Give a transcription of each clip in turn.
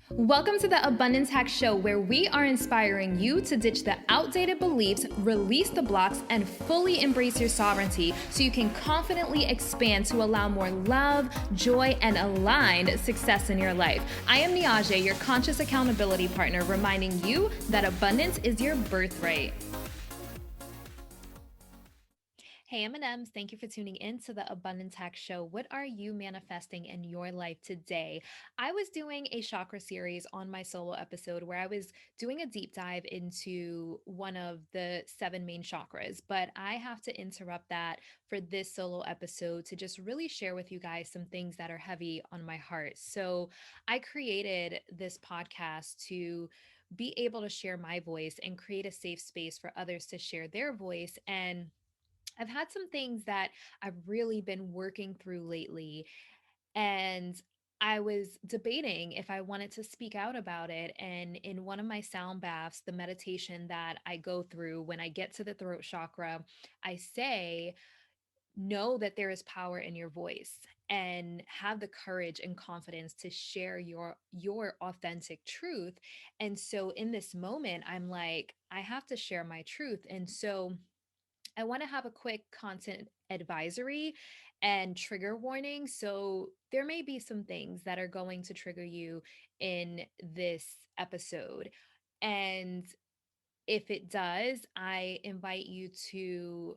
Welcome to the Abundance Hack Show, where we are inspiring you to ditch the outdated beliefs, release the blocks, and fully embrace your sovereignty so you can confidently expand to allow more love, joy, and aligned success in your life. I am Niajae, your conscious accountability partner, reminding you that abundance is your birthright. Hey M&Ms, thank you for tuning in to the Abundance Hack Show. What are you manifesting in your life today? I was doing a chakra series on my solo episode where I was doing a deep dive into one of the 7 main chakras, but I have to interrupt that for this solo episode to just really share with you guys some things that are heavy on my heart. So I created this podcast to be able to share my voice and create a safe space for others to share their voice. And I've had some things that I've really been working through lately, and I was debating if I wanted to speak out about it. And in one of my sound baths, the meditation that I go through when I get to the throat chakra, I say, know that there is power in your voice and have the courage and confidence to share your authentic truth. And so in this moment, I'm like, I have to share my truth. And so I want to have a quick content advisory and trigger warning. So, there may be some things that are going to trigger you in this episode. And if it does, I invite you to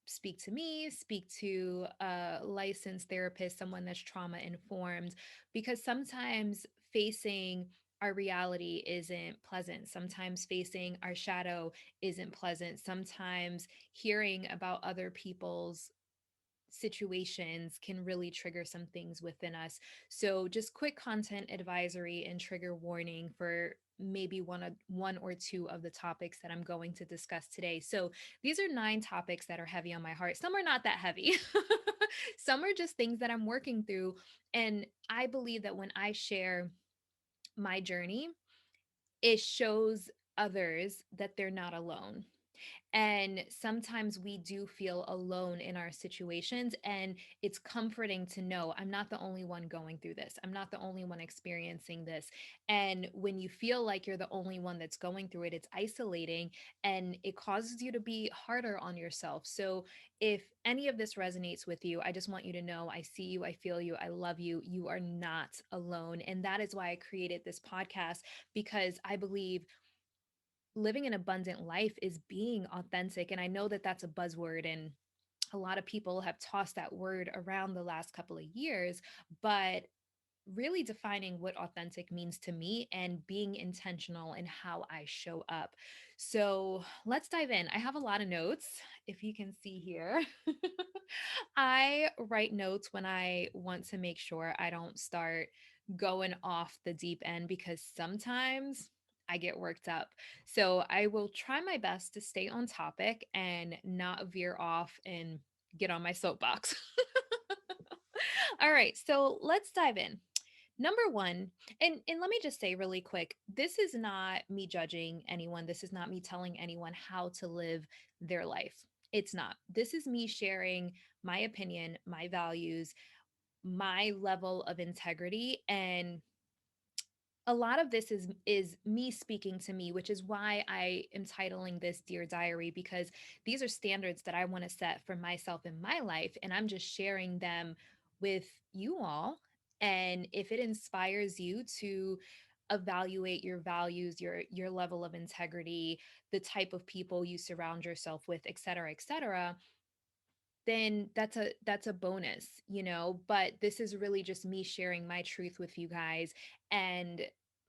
speak to me, speak to a licensed therapist, someone that's trauma informed, because sometimes facing our reality isn't pleasant. Sometimes facing our shadow isn't pleasant. Sometimes hearing about other people's situations can really trigger some things within us. So just quick content advisory and trigger warning for maybe one or two of the topics that I'm going to discuss today. So these are 9 topics that are heavy on my heart. Some are not that heavy. Some are just things that I'm working through, and I believe that when I share my journey, it shows others that they're not alone. And sometimes we do feel alone in our situations. And it's comforting to know I'm not the only one going through this. I'm not the only one experiencing this. And when you feel like you're the only one that's going through it, it's isolating and it causes you to be harder on yourself. So if any of this resonates with you, I just want you to know I see you, I feel you, I love you. You are not alone. And that is why I created this podcast, because I believe living an abundant life is being authentic. And I know that that's a buzzword, and a lot of people have tossed that word around the last couple of years, but really defining what authentic means to me and being intentional in how I show up. So let's dive in. I have a lot of notes, if you can see here. I write notes when I want to make sure I don't start going off the deep end, because sometimes I get worked up. So I will try my best to stay on topic and not veer off and get on my soapbox. All right, so let's dive in. Number one, and let me just say really quick, this is not me judging anyone. This is not me telling anyone how to live their life. It's not. This is me sharing my opinion, my values, my level of integrity, and a lot of this is me speaking to me, which is why I am titling this Dear Diary, because these are standards that I want to set for myself in my life, and I'm just sharing them with you all. And if it inspires you to evaluate your values, your level of integrity, the type of people you surround yourself with, et cetera, then that's a bonus, but this is really just me sharing my truth with you guys and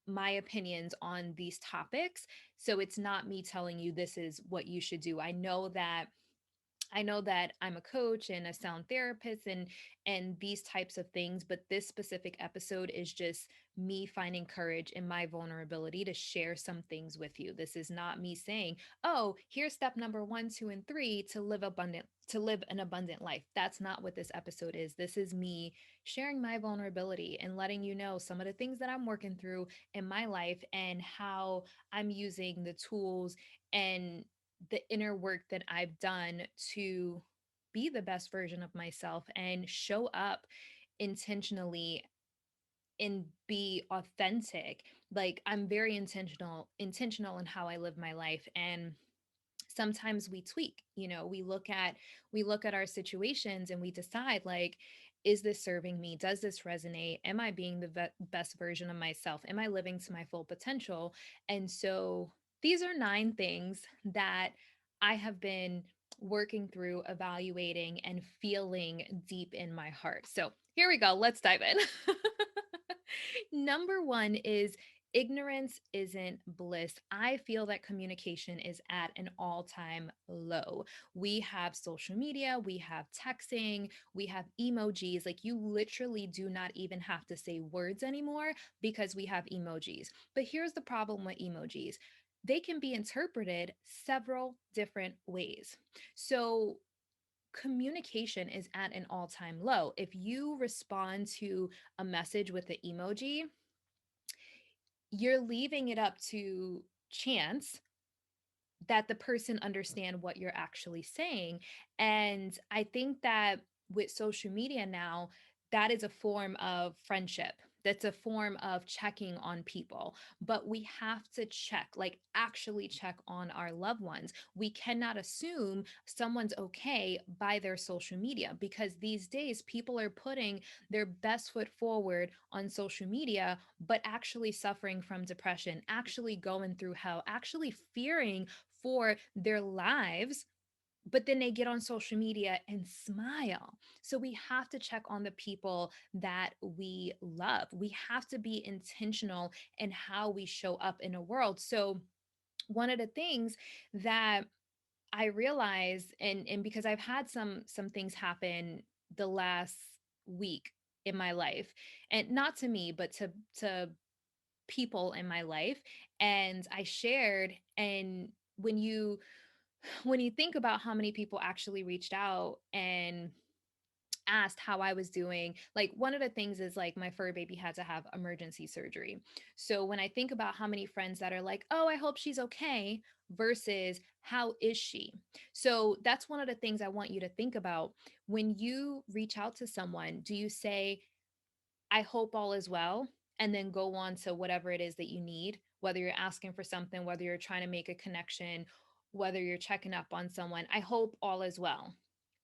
my opinions on these topics. So it's not me telling you this is what you should do. I know that I'm a coach and a sound therapist and these types of things, but this specific episode is just me finding courage in my vulnerability to share some things with you. This is not me saying, "Oh, here's step number 1, 2, and 3 to live an abundant life." That's not what this episode is. This is me sharing my vulnerability and letting you know some of the things that I'm working through in my life and how I'm using the tools and the inner work that I've done to be the best version of myself and show up intentionally and be authentic. Like I'm very intentional in how I live my life, and sometimes we tweak. We look at our situations and we decide, like, is this serving me? Does this resonate? Am I being the best version of myself? Am I living to my full potential? And so these are 9 things that I have been working through, evaluating, and feeling deep in my heart. So here we go, let's dive in. Number one is ignorance isn't bliss. I feel that communication is at an all time low. We have social media, we have texting, we have emojis. Like, you literally do not even have to say words anymore because we have emojis. But here's the problem with emojis: they can be interpreted several different ways. So, communication is at an all time low. If you respond to a message with the emoji, you're leaving it up to chance that the person understand what you're actually saying. And I think that with social media now, that is a form of friendship. That's a form of checking on people. But we have to check, like actually check on our loved ones. We cannot assume someone's okay by their social media, because these days people are putting their best foot forward on social media, but actually suffering from depression, actually going through hell, actually fearing for their lives, but then they get on social media and smile. So we have to check on the people that we love. We have to be intentional in how we show up in a world. So one of the things that I realize, and because I've had some things happen the last week in my life, and not to me, but to people in my life, and I shared. And when you when you think about how many people actually reached out and asked how I was doing, like one of the things is, like, my fur baby had to have emergency surgery. So when I think about how many friends that are like, "Oh, I hope she's okay," versus "How is she?" So that's one of the things I want you to think about. When you reach out to someone, do you say, "I hope all is well," and then go on to whatever it is that you need, whether you're asking for something, whether you're trying to make a connection, whether you're checking up on someone? "I hope all is well."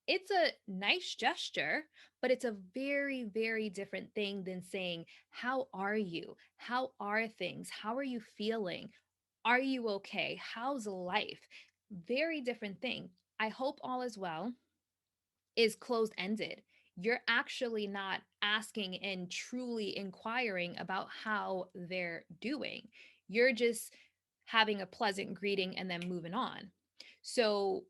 It's a nice gesture, but it's a very, very different thing than saying, "How are you? How are things? How are you feeling? Are you okay? How's life?" Very different thing. "I hope all is well" is closed ended. You're actually not asking and truly inquiring about how they're doing. You're just having a pleasant greeting and then moving on. So,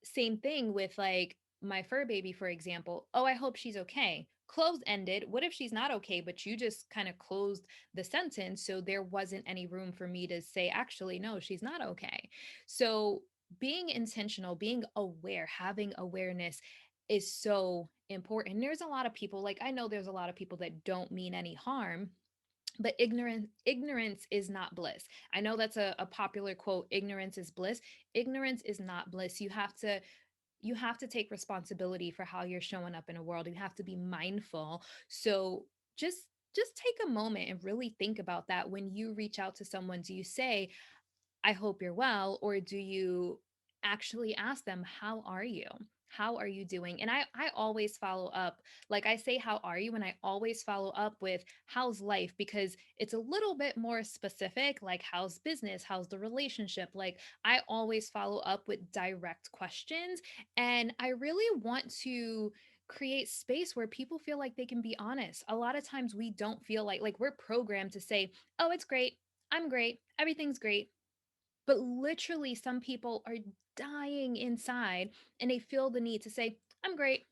same thing with, like, my fur baby, for example. "Oh, I hope she's okay." Closed ended. What if she's not okay, but you just kind of closed the sentence, so there wasn't any room for me to say, "Actually, no, she's not okay." So being intentional, being aware, having awareness is so important. There's a lot of people, like, I know there's a lot of people that don't mean any harm, but ignorance is not bliss. I know that's a popular quote: "Ignorance is bliss." Ignorance is not bliss. You have to take responsibility for how you're showing up in a world. You have to be mindful. So just take a moment and really think about that. When you reach out to someone, do you say, "I hope you're well," or do you actually ask them, "How are you? How are you doing?" And I always follow up. Like, I say, "How are you?" and I always follow up with, "How's life?" because it's a little bit more specific, like, "How's business? How's the relationship?" Like, I always follow up with direct questions, and I really want to create space where people feel like they can be honest. A lot of times we don't feel like we're programmed to say, "Oh, it's great. I'm great. Everything's great." But literally, some people are dying inside and they feel the need to say, "I'm great."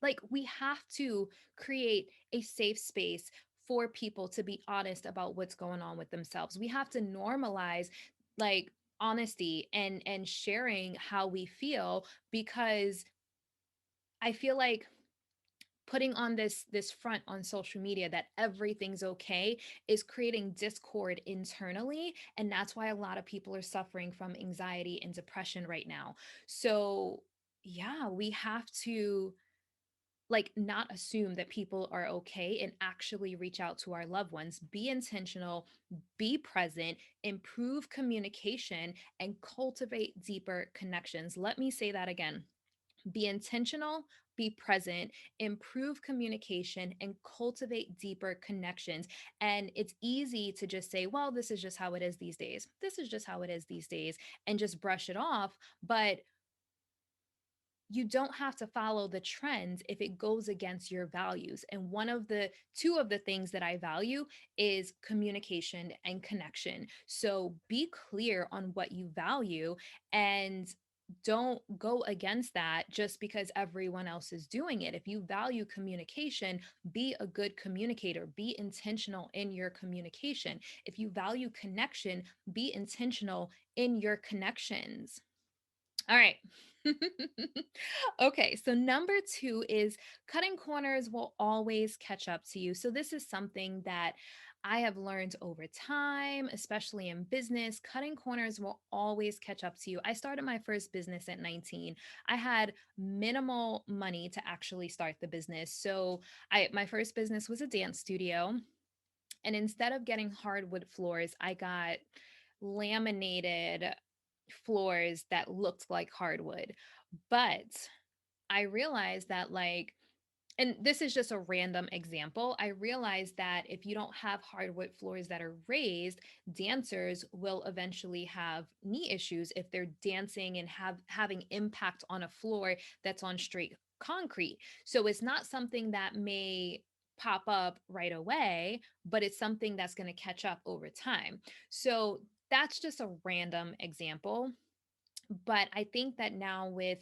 Like, we have to create a safe space for people to be honest about what's going on with themselves. We have to normalize, like, honesty and sharing how we feel, because I feel like putting on this front on social media that everything's okay is creating discord internally, and that's why a lot of people are suffering from anxiety and depression right now. So yeah, we have to like not assume that people are okay and actually reach out to our loved ones. Be intentional, be present, improve communication, and cultivate deeper connections. Let me say that again. Be intentional, be present, improve communication, and cultivate deeper connections. And it's easy to just say, well, this is just how it is these days. This is just how it is these days, and just brush it off. But you don't have to follow the trends if it goes against your values. And one of the two of the things that I value is communication and connection. So be clear on what you value and don't go against that just because everyone else is doing it. If you value communication, be a good communicator, be intentional in your communication. If you value connection, be intentional in your connections. All right. Okay, so number two is cutting corners will always catch up to you. So, this is something that I have learned over time, especially in business. Cutting corners will always catch up to you. I started my first business at 19. I had minimal money to actually start the business. So, my first business was a dance studio. And instead of getting hardwood floors, I got laminated floors that looked like hardwood. But I realized that, like, and this is just a random example. I realized that if you don't have hardwood floors that are raised, dancers will eventually have knee issues if they're dancing and having impact on a floor that's on straight concrete. So it's not something that may pop up right away, but it's something that's going to catch up over time. So that's just a random example. But I think that now with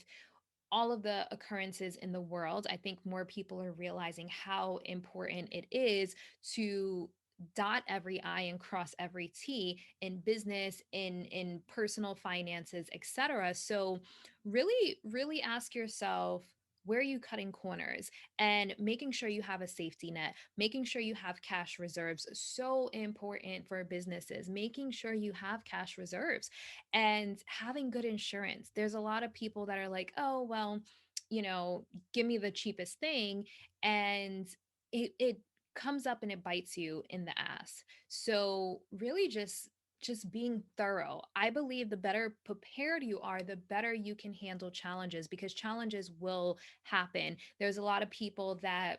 all of the occurrences in the world, I think more people are realizing how important it is to dot every I and cross every T in business, in personal finances, etc. So really ask yourself, where are you cutting corners, and making sure you have a safety net, making sure you have cash reserves. So important for businesses, making sure you have cash reserves and having good insurance. There's a lot of people that are like, oh, well, you know, give me the cheapest thing. And it comes up and it bites you in the ass. So really just being thorough. I believe the better prepared you are, the better you can handle challenges, because challenges will happen. There's a lot of people that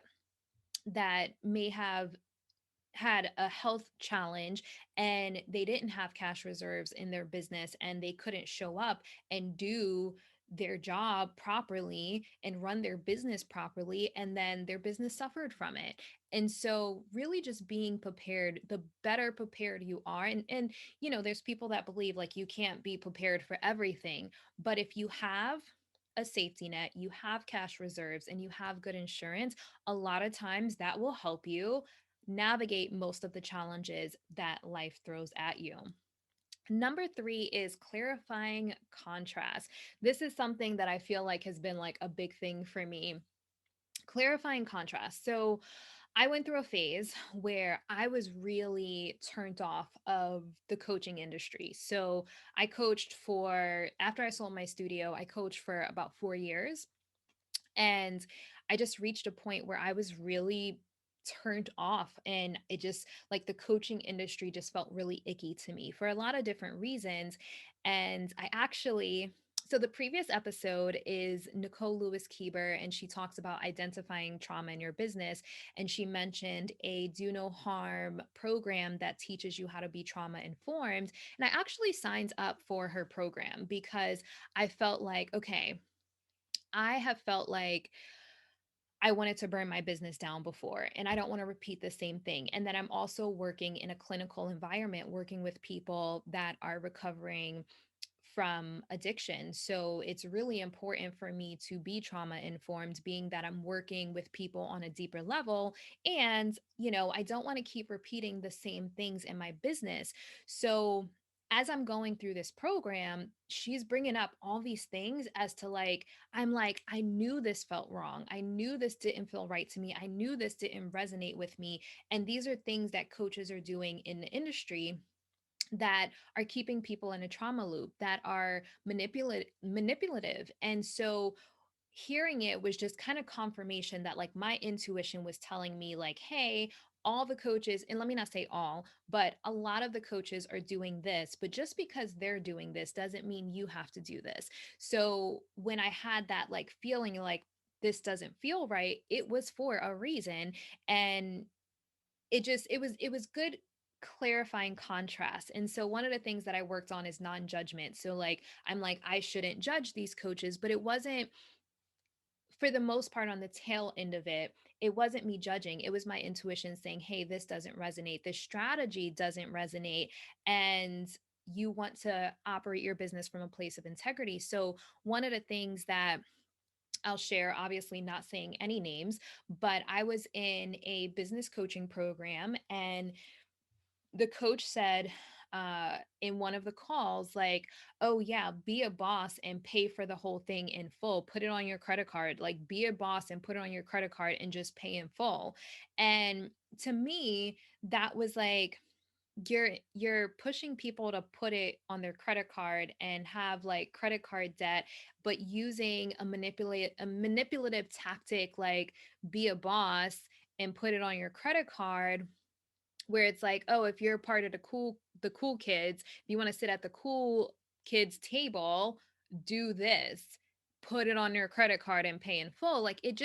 may have had a health challenge and they didn't have cash reserves in their business and they couldn't show up and do their job properly and run their business properly, and then their business suffered from it. And so really just being prepared, the better prepared you are. And you know, there's people that believe like you can't be prepared for everything, but if you have a safety net, you have cash reserves, and you have good insurance, a lot of times that will help you navigate most of the challenges that life throws at you. Number three is clarifying contrast. This is something that I feel like has been like a big thing for me. Clarifying contrast. So I went through a phase where I was really turned off of the coaching industry. So I coached for, after I sold my studio, I coached for about 4 years. And I just reached a point where I was really turned off, and it just, like, the coaching industry just felt really icky to me for a lot of different reasons. And I actually, so the previous episode is Nicole Lewis Keeber, and she talks about identifying trauma in your business. And she mentioned a do no harm program that teaches you how to be trauma informed. And I actually signed up for her program because I felt like, okay, I have felt like I wanted to burn my business down before, and I don't want to repeat the same thing. And then I'm also working in a clinical environment, working with people that are recovering from addiction. So it's really important for me to be trauma informed, being that I'm working with people on a deeper level. And, you know, I don't want to keep repeating the same things in my business. So as I'm going through this program, she's bringing up all these things as to, like, I'm like, I knew this felt wrong. I knew this didn't feel right to me. I knew this didn't resonate with me. And these are things that coaches are doing in the industry that are keeping people in a trauma loop, that are manipulative. And so hearing it was just kind of confirmation that like my intuition was telling me like, hey, all the coaches, and let me not say all, but a lot of the coaches are doing this, but just because they're doing this doesn't mean you have to do this. So when I had that like feeling like this doesn't feel right, it was for a reason. And it was good clarifying contrast. And so one of the things that I worked on is non-judgment. So like I'm like I shouldn't judge these coaches, but it wasn't, for the most part, on the tail end of it, it wasn't me judging. It was my intuition saying, hey, this doesn't resonate. This strategy doesn't resonate. And you want to operate your business from a place of integrity. So, one of the things that I'll share, obviously not saying any names, but I was in a business coaching program, and the coach said in one of the calls, like, oh, yeah, be a boss and pay for the whole thing in full. Put it on your credit card. Like, be a boss and put it on your credit card and just pay in full. And to me, that was like, you're pushing people to put it on their credit card and have like credit card debt, but using a manipulative tactic like be a boss and put it on your credit card, where it's like, oh, if you're part of the cool kids, if you want to sit at the cool kids table, do this, put it on your credit card and pay in full. Like it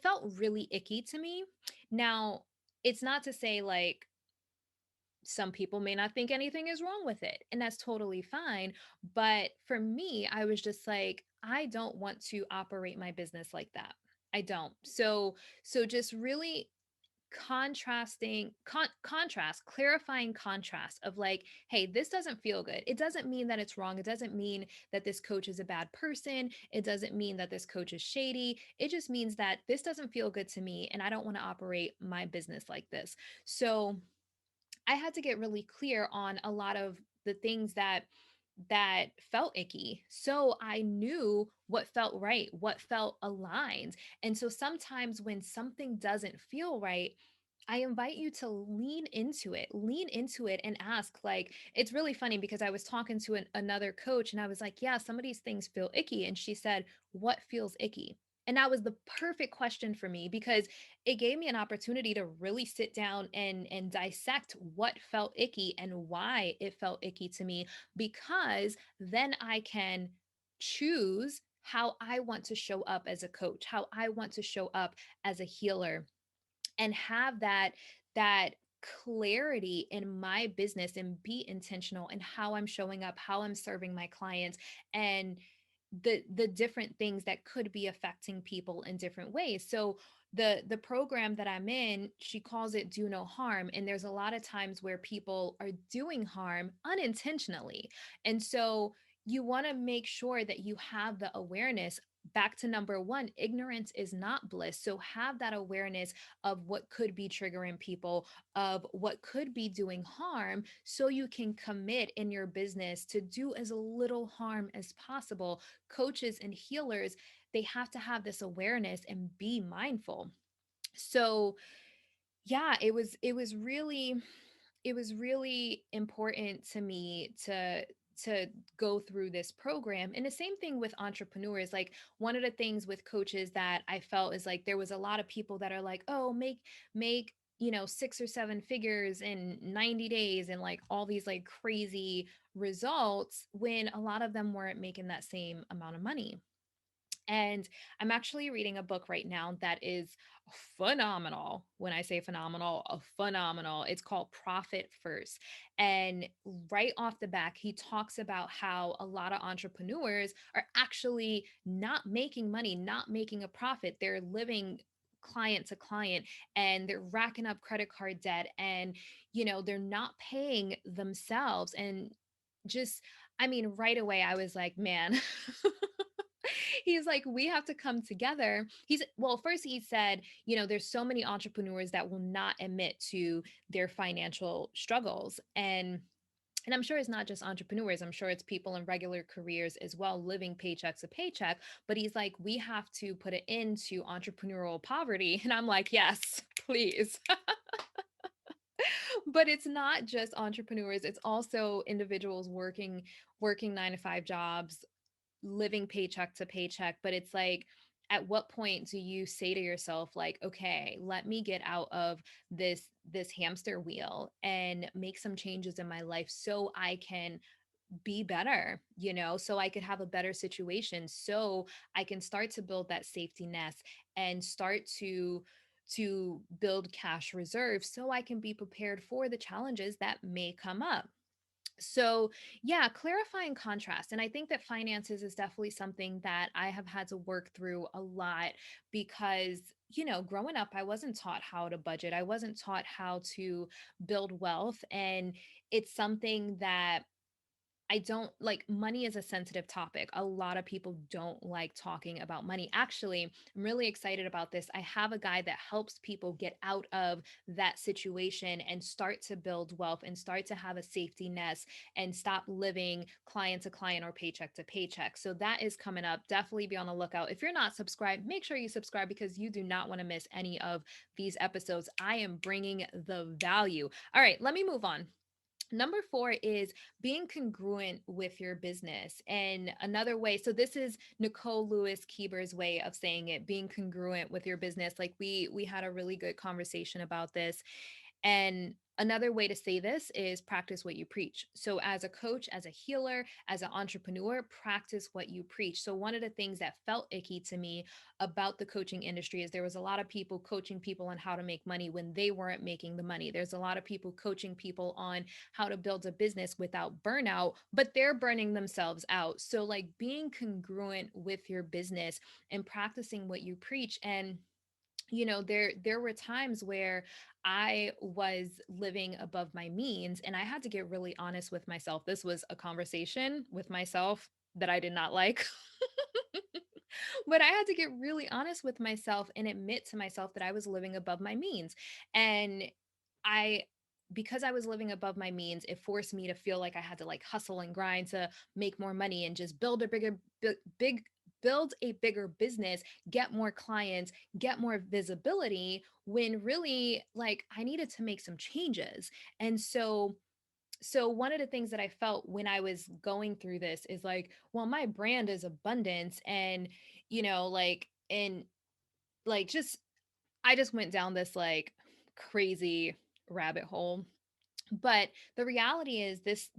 felt really icky to me. Now, it's not to say like some people may not think anything is wrong with it, and that's totally fine, but for me, I was just like, I don't want to operate my business like that. I don't. So just really contrast, clarifying contrast of like, hey, this doesn't feel good. It doesn't mean that it's wrong. It doesn't mean that this coach is a bad person. It doesn't mean that this coach is shady. It just means that this doesn't feel good to me and I don't want to operate my business like this. So I had to get really clear on a lot of the things that felt icky. So I knew what felt right, what felt aligned. And so sometimes when something doesn't feel right, I invite you to lean into it and ask. Like, it's really funny because I was talking to another coach and I was like, yeah, some of these things feel icky. And she said, what feels icky? And that was the perfect question for me because it gave me an opportunity to really sit down and dissect what felt icky and why it felt icky to me, because then I can choose how I want to show up as a coach, how I want to show up as a healer, and have that clarity in my business and be intentional in how I'm showing up, how I'm serving my clients, and the different things that could be affecting people in different ways. So the program that I'm in, she calls it do no harm, and there's a lot of times where people are doing harm unintentionally. And so you want to make sure that you have the awareness. Back to number one, ignorance is not bliss. So have that awareness of what could be triggering people, of what could be doing harm, so you can commit in your business to do as little harm as possible. Coaches and healers, they have to have this awareness and be mindful. So, yeah, it was really important to me to go through this program. And the same thing with entrepreneurs. Like, one of the things with coaches that I felt is like there was a lot of people that are like, oh, make 6 or 7 figures in 90 days and like all these like crazy results, when a lot of them weren't making that same amount of money. And I'm actually reading a book right now that is phenomenal. When I say phenomenal, phenomenal. It's called Profit First. And right off the back, he talks about how a lot of entrepreneurs are actually not making money, not making a profit. They're living client to client, and they're racking up credit card debt, and they're not paying themselves. And just, I mean, right away I was like, man, he's like, we have to come together. Well, first he said, there's so many entrepreneurs that will not admit to their financial struggles. And I'm sure it's not just entrepreneurs. I'm sure it's people in regular careers as well, living paycheck to paycheck. But he's like, we have to put an end to entrepreneurial poverty. And I'm like, yes, please. But it's not just entrepreneurs. It's also individuals working 9 to 5 jobs, living paycheck to paycheck. But it's like, at what point do you say to yourself like, okay, let me get out of this hamster wheel and make some changes in my life so I can be better, so I could have a better situation, so I can start to build that safety nest and start to build cash reserves so I can be prepared for the challenges that may come up. So, yeah, clarifying contrast. And I think that finances is definitely something that I have had to work through a lot because, growing up, I wasn't taught how to budget. I wasn't taught how to build wealth. And it's something that I don't like. Money is a sensitive topic. A lot of people don't like talking about money. Actually, I'm really excited about this. I have a guy that helps people get out of that situation and start to build wealth and start to have a safety nest and stop living client to client or paycheck to paycheck. So that is coming up. Definitely be on the lookout. If you're not subscribed, make sure you subscribe because you do not want to miss any of these episodes. I am bringing the value. All right, let me move on. Number four is being congruent with your business. And another way, so this is Nicole Lewis Keeber's way of saying it, being congruent with your business. Like we had a really good conversation about this. And another way to say this is practice what you preach. So, as a coach, as a healer, as an entrepreneur, practice what you preach. So, one of the things that felt icky to me about the coaching industry is there was a lot of people coaching people on how to make money when they weren't making the money. There's a lot of people coaching people on how to build a business without burnout, but they're burning themselves out. So, like being congruent with your business and practicing what you preach. And there were times where I was living above my means and I had to get really honest with myself. This was a conversation with myself that I did not like. But I had to get really honest with myself and admit to myself that I was living above my means. And I because I was living above my means, it forced me to feel like I had to like hustle and grind to make more money and just build a build a bigger business, get more clients, get more visibility when really like I needed to make some changes. And so one of the things that I felt when I was going through this is like, well, my brand is abundance and and like just I just went down this like crazy rabbit hole. But the reality is this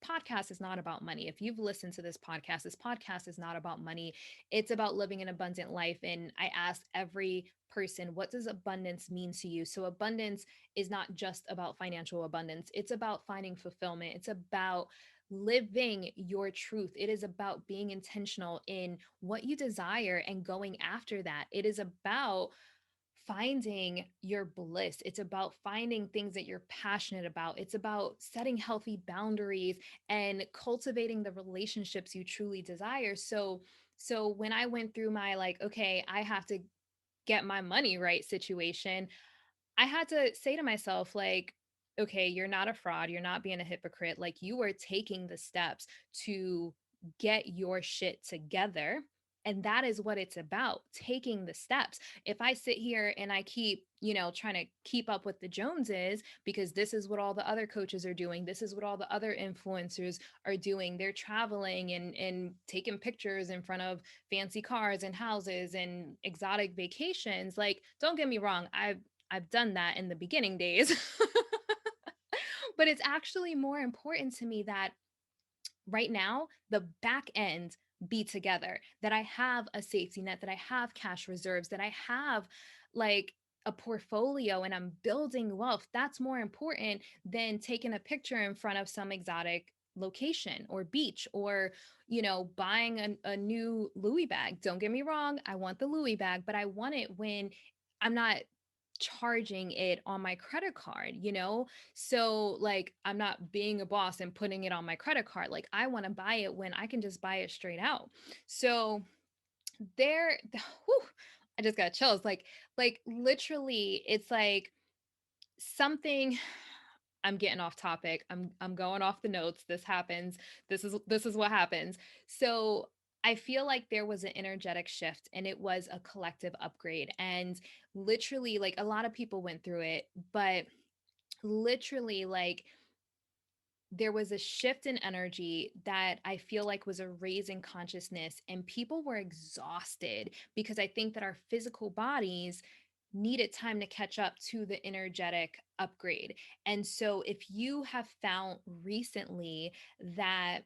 podcast is not about money. If you've listened to this podcast is not about money. It's about living an abundant life. And I ask every person, what does abundance mean to you? So abundance is not just about financial abundance. It's about finding fulfillment. It's about living your truth. It is about being intentional in what you desire and going after that. It is about finding your bliss. It's about finding things that you're passionate about. It's about setting healthy boundaries and cultivating the relationships you truly desire. So when I went through my like, okay, I have to get my money right situation, I had to say to myself, like, okay, you're not a fraud. You're not being a hypocrite. Like, you are taking the steps to get your shit together. And that is what it's about, taking the steps. If I sit here and I keep, trying to keep up with the Joneses because this is what all the other coaches are doing, this is what all the other influencers are doing. They're traveling and taking pictures in front of fancy cars and houses and exotic vacations. Like, don't get me wrong, I've done that in the beginning days. But it's actually more important to me that right now the back end be together, that I have a safety net, that I have cash reserves, that I have like a portfolio and I'm building wealth. That's more important than taking a picture in front of some exotic location or beach or buying a new Louis bag. Don't get me wrong, I want the Louis bag, but I want it when I'm not charging it on my credit card, so like I'm not being a boss and putting it on my credit card. Like I want to buy it when I can just buy it straight out. So there whew, I just got chills. Like literally it's like something. I'm getting off topic. I'm going off the notes. This happens. This is what happens. So I feel like there was an energetic shift and it was a collective upgrade. And literally, like a lot of people went through it, but literally, like there was a shift in energy that I feel like was a raise in consciousness, and people were exhausted because I think that our physical bodies needed time to catch up to the energetic upgrade. And so, if you have found recently that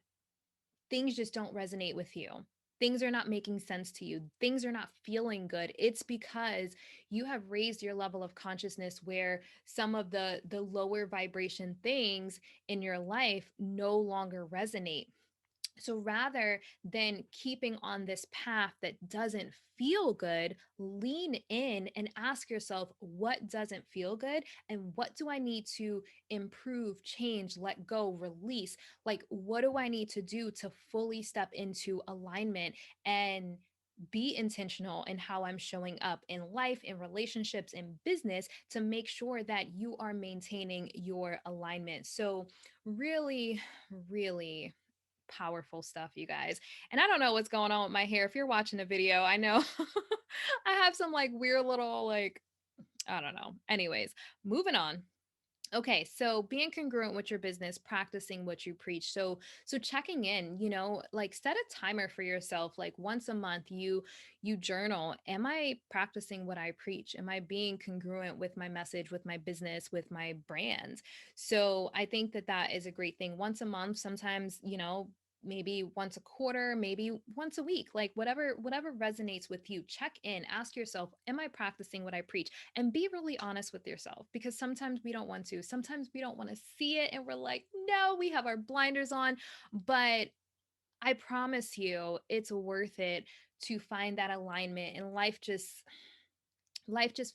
things just don't resonate with you, things are not making sense to you, things are not feeling good, it's because you have raised your level of consciousness where some of the lower vibration things in your life no longer resonate. So rather than keeping on this path that doesn't feel good, lean in and ask yourself, what doesn't feel good? And what do I need to improve, change, let go, release? Like, what do I need to do to fully step into alignment and be intentional in how I'm showing up in life, in relationships, in business to make sure that you are maintaining your alignment? So, really, really powerful stuff, you guys. And I don't know what's going on with my hair. If you're watching the video, I know I have some like weird little, like, I don't know. Anyways, moving on. Okay, so being congruent with your business, practicing what you preach. So checking in, like set a timer for yourself, like once a month you journal. Am I practicing what I preach? Am I being congruent with my message, with my business, with my brand? So I think that that is a great thing. Once a month, sometimes, maybe once a quarter, maybe once a week, like whatever resonates with you. Check in, ask yourself, am I practicing what I preach? And be really honest with yourself, because sometimes we don't want to. Sometimes we don't want to see it and we're like, no, we have our blinders on. But I promise you, it's worth it to find that alignment, and life just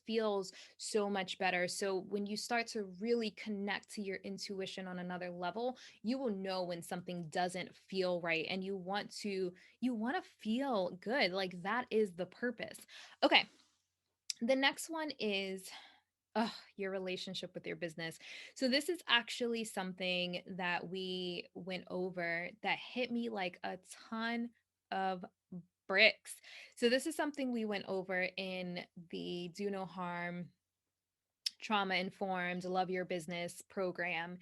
feels so much better. So when you start to really connect to your intuition on another level, you will know when something doesn't feel right, and you want to feel good. Like that is the purpose. Okay, the next one is, your relationship with your business. So this is actually something that we went over that hit me like a ton of bricks. So this is something we went over in the Do No Harm trauma informed love your business program,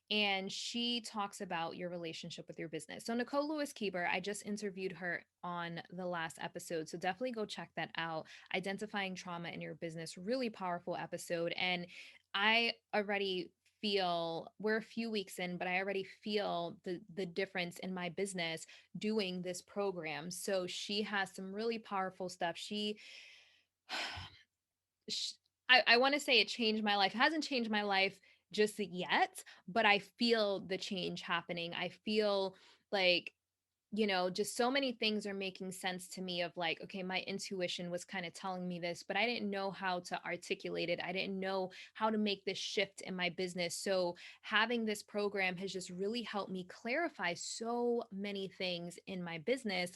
and she talks about your relationship with your business. So Nicole Lewis Keeber, I just interviewed her on the last episode, so definitely go check that out. Identifying trauma in your business, really powerful episode. And I already feel, we're a few weeks in, but I already feel the difference in my business doing this program. So she has some really powerful stuff. sh- I want to say it changed my life. It hasn't changed my life just yet, but I feel the change happening. I feel like, just so many things are making sense to me, of like, okay, my intuition was kind of telling me this, but I didn't know how to articulate it. I didn't know how to make this shift in my business. So having this program has just really helped me clarify so many things in my business.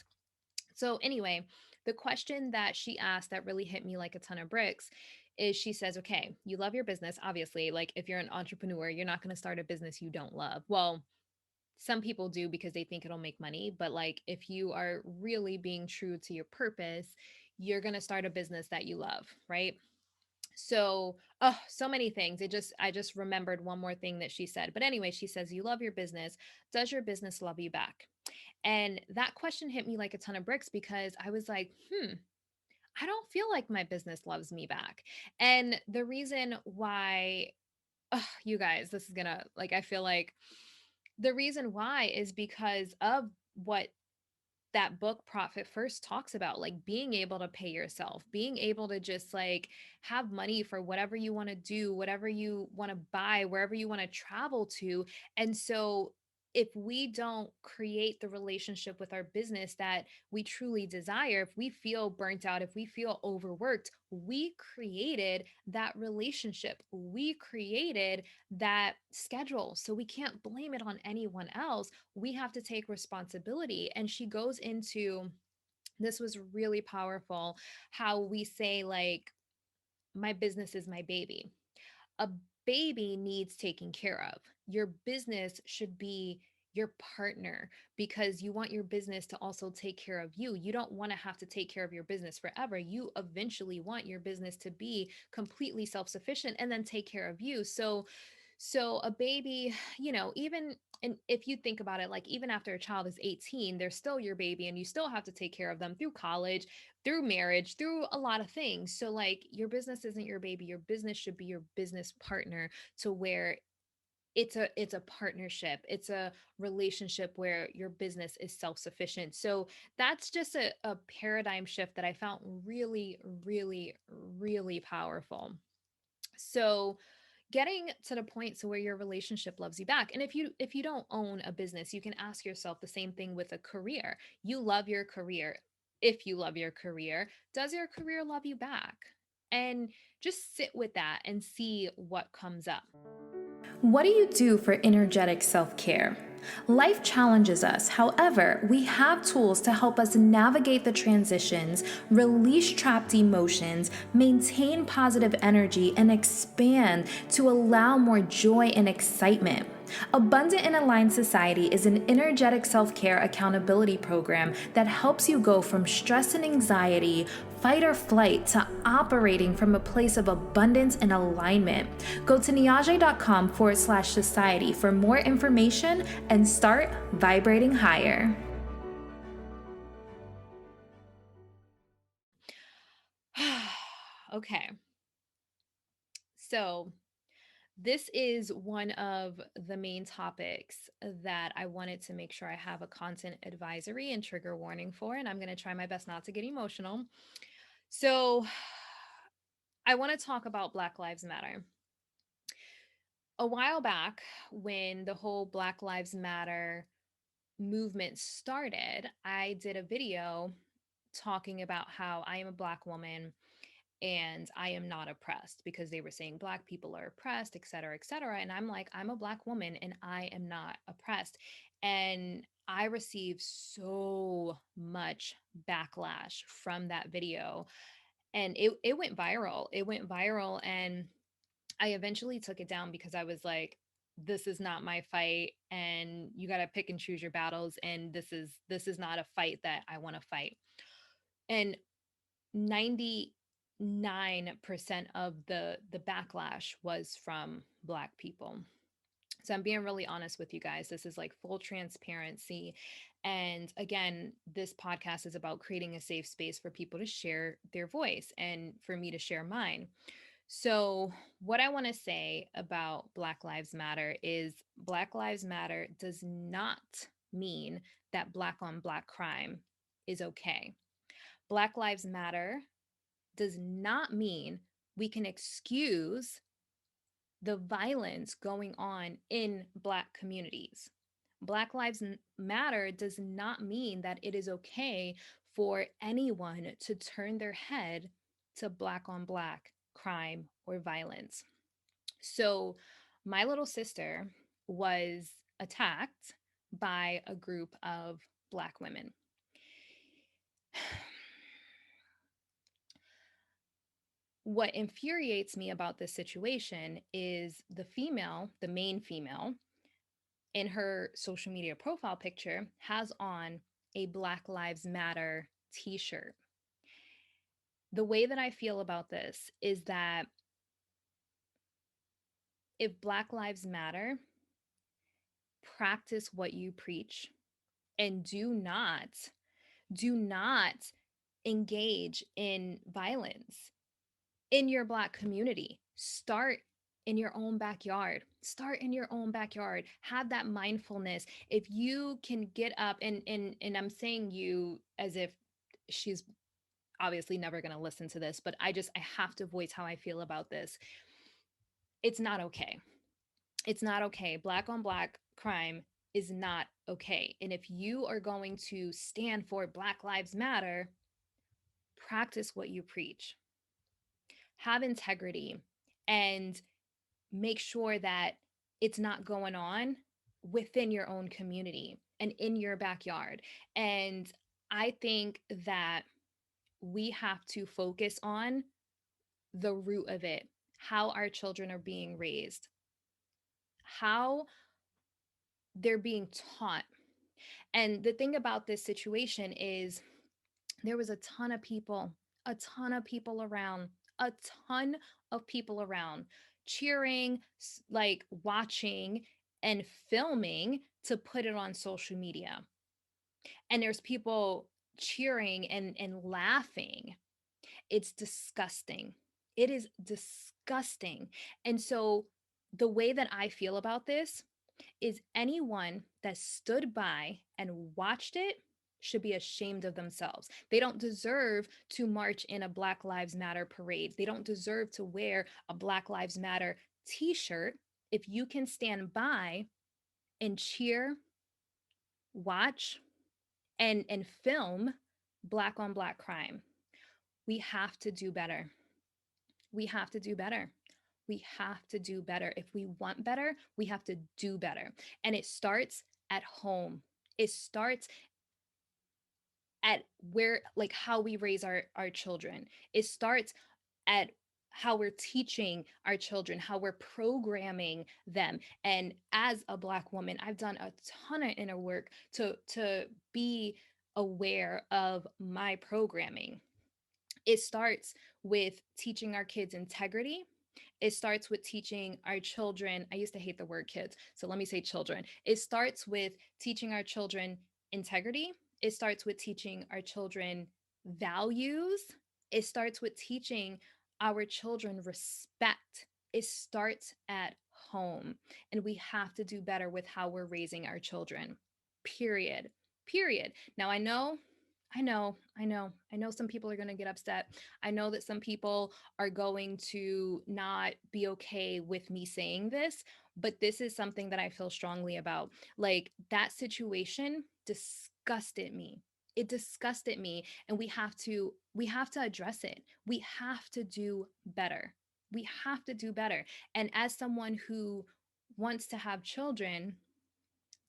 So, anyway, the question that she asked that really hit me like a ton of bricks is, she says, okay, you love your business. Obviously, like if you're an entrepreneur, you're not going to start a business you don't love. Well, some people do because they think it'll make money. But like if you are really being true to your purpose, you're going to start a business that you love, right? So, oh, so many things. I just remembered one more thing that she said. But anyway, she says, you love your business. Does your business love you back? And that question hit me like a ton of bricks, because I was like, I don't feel like my business loves me back. And the reason why, you guys, this is gonna, like, I feel like the reason why is because of what that book Profit First talks about, like being able to pay yourself, being able to just like have money for whatever you want to do, whatever you want to buy, wherever you want to travel to. And so if we don't create the relationship with our business that we truly desire, if we feel burnt out, if we feel overworked, we created that relationship, we created that schedule. So we can't blame it on anyone else. We have to take responsibility. And she goes into, this was really powerful, how we say, like, my business is my baby. A baby needs taking care of. Your business should be your partner, because you want your business to also take care of you. You don't want to have to take care of your business forever. You eventually want your business to be completely self sufficient and then take care of you. So So a baby, even and if you think about it, like even after a child is 18, they're still your baby and you still have to take care of them through college, through marriage, through a lot of things. So like your business isn't your baby. Your business should be your business partner, to where it's a partnership. It's a relationship where your business is self-sufficient. So that's just a paradigm shift that I found really, really, really powerful. So getting to the point so where your relationship loves you back. And if you don't own a business, you can ask yourself the same thing with a career. You love your career. If you love your career, does your career love you back? And just sit with that and see what comes up. What do you do for energetic self care? Life challenges us. However, we have tools to help us navigate the transitions, release trapped emotions, maintain positive energy, and expand to allow more joy and excitement. Abundant and Aligned Society is an energetic self care accountability program that helps you go from stress and anxiety, fight or flight, to operating from a place of abundance and alignment. Go to niajae.com/society for more information and start vibrating higher. Okay. So, this is one of the main topics that I wanted to make sure I have a content advisory and trigger warning for, and I'm going to try my best not to get emotional. So, I want to talk about Black Lives Matter. A while back, when the whole Black Lives Matter movement started, I did a video talking about how I am a Black woman and I am not oppressed, because they were saying Black people are oppressed, et cetera, et cetera. And I'm like, I'm a Black woman and I am not oppressed. And I received so much backlash from that video. And it went viral. It went viral. And I eventually took it down because I was like, this is not my fight, and you got to pick and choose your battles, and this is not a fight that I want to fight. And 99% of the backlash was from Black people. So I'm being really honest with you guys. This is like full transparency. And again, this podcast is about creating a safe space for people to share their voice and for me to share mine. So, what I want to say about Black Lives Matter is Black Lives Matter does not mean that Black on Black crime is okay. Black Lives Matter does not mean we can excuse the violence going on in Black communities. Black Lives Matter does not mean that it is okay for anyone to turn their head to Black on Black crime or violence. So, my little sister was attacked by a group of Black women. What infuriates me about this situation is the female, the main female, in her social media profile picture has on a Black Lives Matter t shirt. The way that I feel about this is that if Black Lives Matter, practice what you preach, and do not engage in violence in your Black community. Start in your own backyard. Start in your own backyard. Have that mindfulness. If you can get up, and I'm saying you as if she's obviously never going to listen to this, but I have to voice how I feel about this. It's not okay. It's not okay. Black on Black crime is not okay. And if you are going to stand for Black Lives Matter, practice what you preach. Have integrity and make sure that it's not going on within your own community and in your backyard. And I think that we have to focus on the root of it, how our children are being raised, how they're being taught. And the thing about this situation is there was a ton of people around, a ton of people around cheering, like watching and filming to put it on social media. And there's people cheering and laughing. It's disgusting. It is disgusting. And so the way that I feel about this is anyone that stood by and watched it should be ashamed of themselves. They don't deserve to march in a Black Lives Matter parade. They don't deserve to wear a Black Lives Matter t-shirt. If you can stand by and cheer, watch, and film black on black crime, we have to do better. We have to do better. We have to do better. If we want better, we have to do better. And it starts at home. It starts at where, like, how we raise our children. It starts at how we're teaching our children, how we're programming them. And as a Black woman, I've done a ton of inner work to be aware of my programming. It starts with teaching our kids integrity. It starts with teaching our children. I used to hate the word kids, so let me say children. It starts with teaching our children integrity. It starts with teaching our children values. It starts with teaching our children respect. It starts at home, and we have to do better with how we're raising our children. Period. Period. Now, I know some people are going to get upset. I know that some people are going to not be okay with me saying this, but this is something that I feel strongly about. Like, that situation disgusted me. It disgusted me, and we have to address it. We have to do better. We have to do better. And as someone who wants to have children,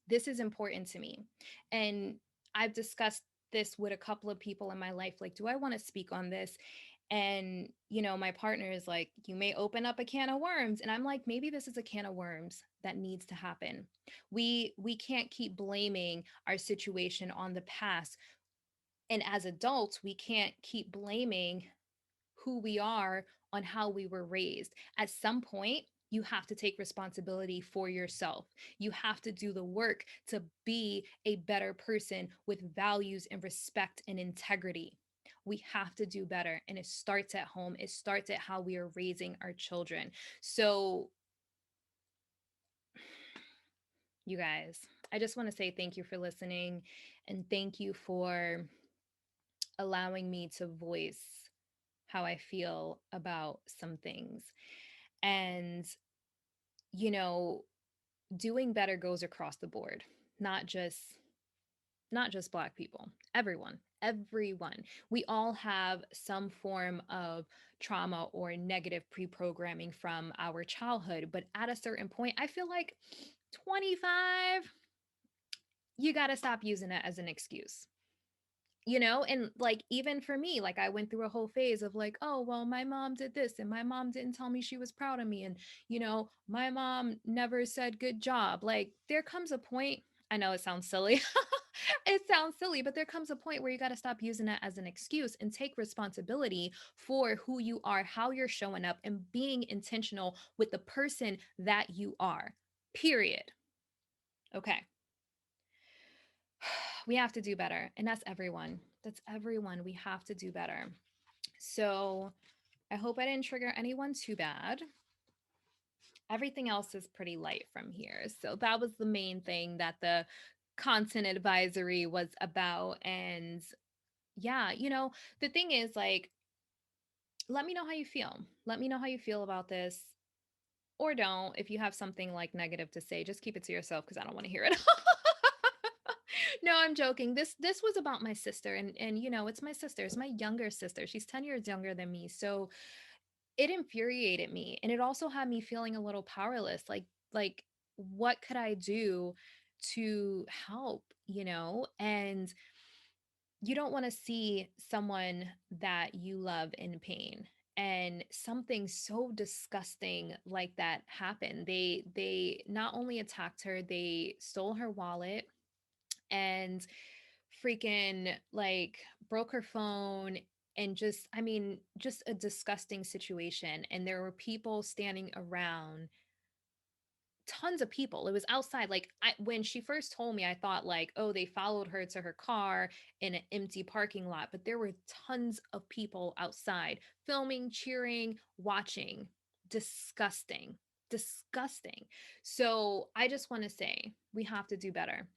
this is important to me. And I've discussed this with a couple of people in my life, like, do I want to speak on this? And my partner is like, you may open up a can of worms, and I'm like, maybe this is a can of worms that needs to happen. We can't keep blaming our situation on the past, and as adults we can't keep blaming who we are on how we were raised. At some point, you have to take responsibility for yourself. You have to do the work to be a better person with values and respect and integrity. We have to do better. And it starts at home, it starts at how we are raising our children. So, you guys, I just want to say thank you for listening, and thank you for allowing me to voice how I feel about some things. And, you know, doing better goes across the board, not just Black people. Everyone, we all have some form of trauma or negative pre-programming from our childhood, but at a certain point, I feel like 25, you got to stop using it as an excuse. And like, even for me, like, I went through a whole phase of like, oh well, my mom did this and my mom didn't tell me she was proud of me, and my mom never said good job. Like, there comes a point, I know it sounds silly, it sounds silly, but there comes a point where you got to stop using it as an excuse and take responsibility for who you are, how you're showing up, and being intentional with the person that you are. Period. Okay. We have to do better. And that's everyone. That's everyone. We have to do better. So I hope I didn't trigger anyone too bad. Everything else is pretty light from here. So that was the main thing that the content advisory was about. And yeah, the thing is, like, let me know how you feel. Let me know how you feel about this. Or don't. If you have something like negative to say, just keep it to yourself because I don't want to hear it. No, I'm joking. This was about my sister, and it's my sister. It's my younger sister. She's 10 years younger than me. So it infuriated me, and it also had me feeling a little powerless. Like, what could I do to help, And you don't want to see someone that you love in pain, and something so disgusting like that happened. They not only attacked her, they stole her wallet and freaking, like, broke her phone. and just, I mean, just a disgusting situation. And there were people standing around, tons of people. It was outside. Like, when she first told me, I thought like, oh, they followed her to her car in an empty parking lot, but there were tons of people outside filming, cheering, watching. Disgusting. Disgusting. So I just want to say we have to do better.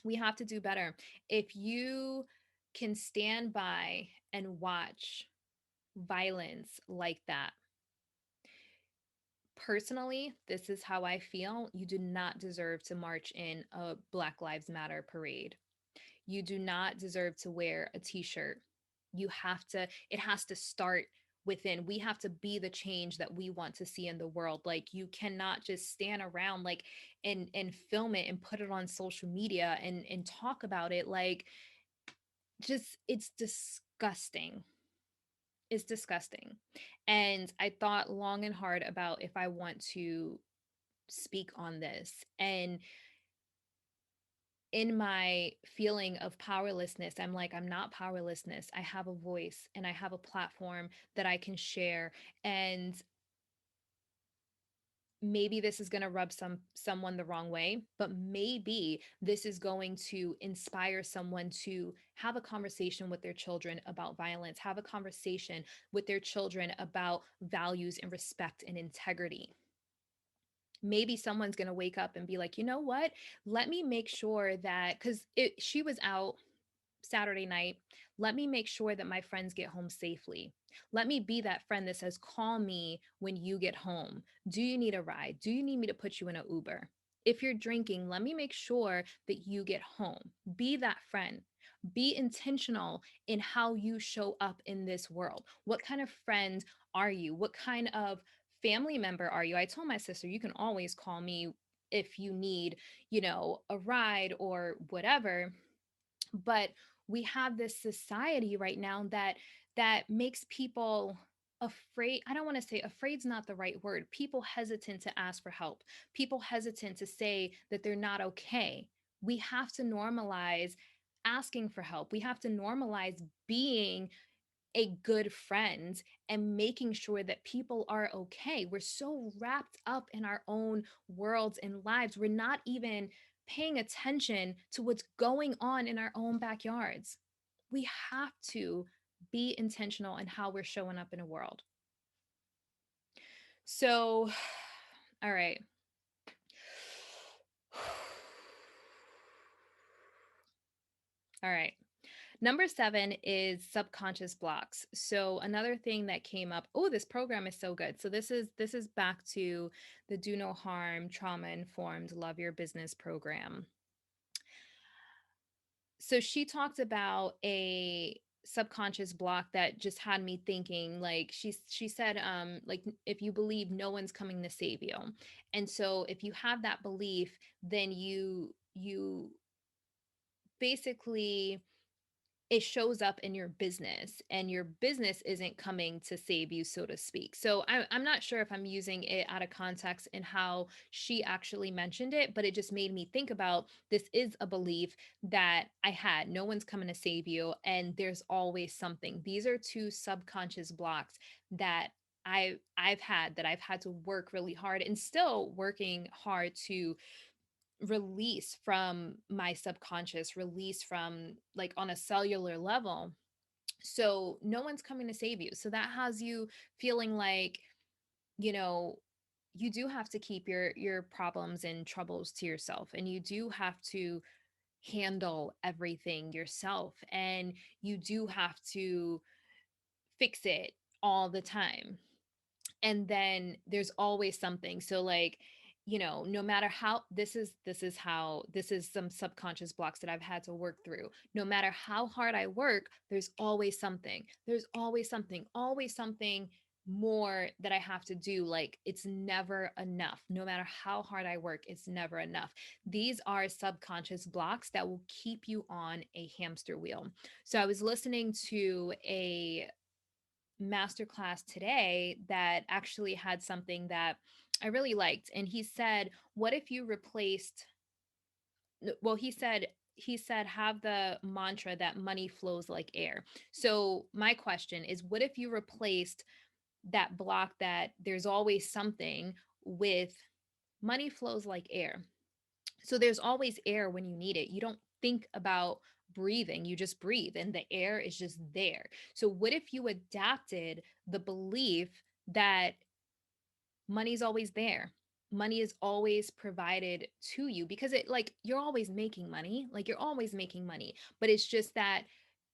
We have to do better. If you can stand by and watch violence like that, personally, this is how I feel. You do not deserve to march in a Black Lives Matter parade. You do not deserve to wear a t shirt. You have to, it has to start within. We have to be the change that we want to see in the world. Like, you cannot just stand around like and film it and put it on social media and talk about it. Like, just, it's disgusting. It's disgusting. And I thought long and hard about if I want to speak on this. And in my feeling of powerlessness, I'm like, I'm not powerlessness. I have a voice and I have a platform that I can share. And maybe this is going to rub someone the wrong way, but maybe this is going to inspire someone to have a conversation with their children about violence, have a conversation with their children about values and respect and integrity. Maybe someone's going to wake up and be like, you know what, let me make sure that, because she was out Saturday night, let me make sure that my friends get home safely. Let me be that friend that says, call me when you get home. Do you need a ride? Do you need me to put you in an Uber? If you're drinking, let me make sure that you get home. Be that friend. Be intentional in how you show up in this world. What kind of friend are you? What kind of family member are you? I told my sister, you can always call me if you need, a ride or whatever. But we have this society right now that makes people afraid. I don't want to say afraid's not the right word. People hesitant to ask for help. People hesitant to say that they're not okay. We have to normalize asking for help. We have to normalize being a good friend and making sure that people are okay. We're so wrapped up in our own worlds and lives. We're not even paying attention to what's going on in our own backyards. We have to be intentional in how we're showing up in a world. So, all right. All right. Number 7 is subconscious blocks. So another thing that came up, oh, this program is so good. So this is back to the Do No Harm Trauma Informed Love Your Business program. So she talked about a subconscious block that just had me thinking. Like, she said, like, if you believe no one's coming to save you. And so if you have that belief, then you basically, it shows up in your business, and your business isn't coming to save you, so to speak. So I'm not sure if I'm using it out of context in how she actually mentioned it, but it just made me think about, this is a belief that I had. No one's coming to save you, and there's always something. These are two subconscious blocks that I've had, that I've had to work really hard and still working hard to release from my subconscious, release from, like, on a cellular level. So no one's coming to save you. So that has you feeling like, you know, you do have to keep your problems and troubles to yourself, and you do have to handle everything yourself, and you do have to fix it all the time. And then there's always something. So, like, no matter how, this is some subconscious blocks that I've had to work through. No matter how hard I work, there's always something. There's always something more that I have to do. Like, it's never enough. No matter how hard I work, it's never enough. These are subconscious blocks that will keep you on a hamster wheel. So I was listening to a masterclass today that actually had something that I really liked. And he said, what if you replaced, well, he said, he said have the mantra that money flows like air. So my question is, what if you replaced that block that there's always something with money flows like air? So there's always air when you need it. You don't think about breathing, you just breathe and the air is just there. So what if you adapted the belief that money's always there? Money is always provided to you because it, like, you're always making money, like you're always making money, but it's just that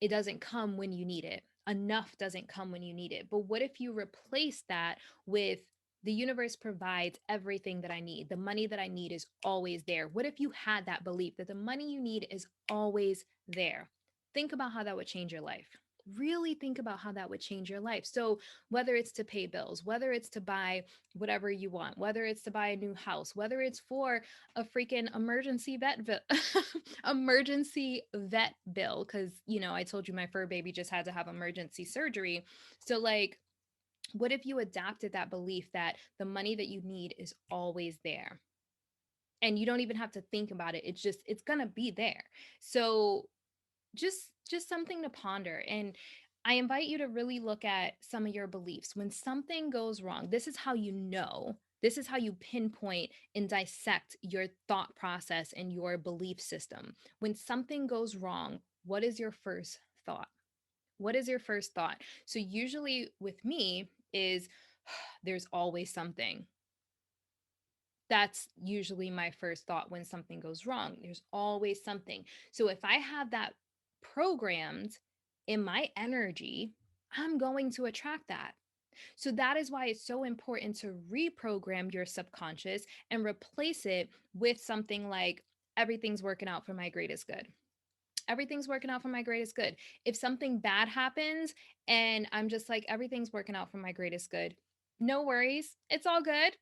it doesn't come when you need it. Enough doesn't come when you need it. But what if you replace that with the universe provides everything that I need. The money that I need is always there. What if you had that belief that the money you need is always there? Think about how that would change your life. Really think about how that would change your life. So, whether it's to pay bills, whether it's to buy whatever you want, whether it's to buy a new house, whether it's for a freaking emergency vet bill, because I told you my fur baby just had to have emergency surgery. So, like, what if you adapted that belief that the money that you need is always there? And you don't even have to think about it. It's gonna be there. So just something to ponder. And I invite you to really look at some of your beliefs. When something goes wrong, this is how you know. This is how you pinpoint and dissect your thought process and your belief system. When something goes wrong, what is your first thought? What is your first thought? So usually with me is there's always something. That's usually my first thought when something goes wrong. There's always something. So if I have that programmed in my energy, I'm going to attract that. So that is why it's so important to reprogram your subconscious and replace it with something like everything's working out for my greatest good. Everything's working out for my greatest good. If something bad happens and I'm just like, everything's working out for my greatest good, no worries. It's all good.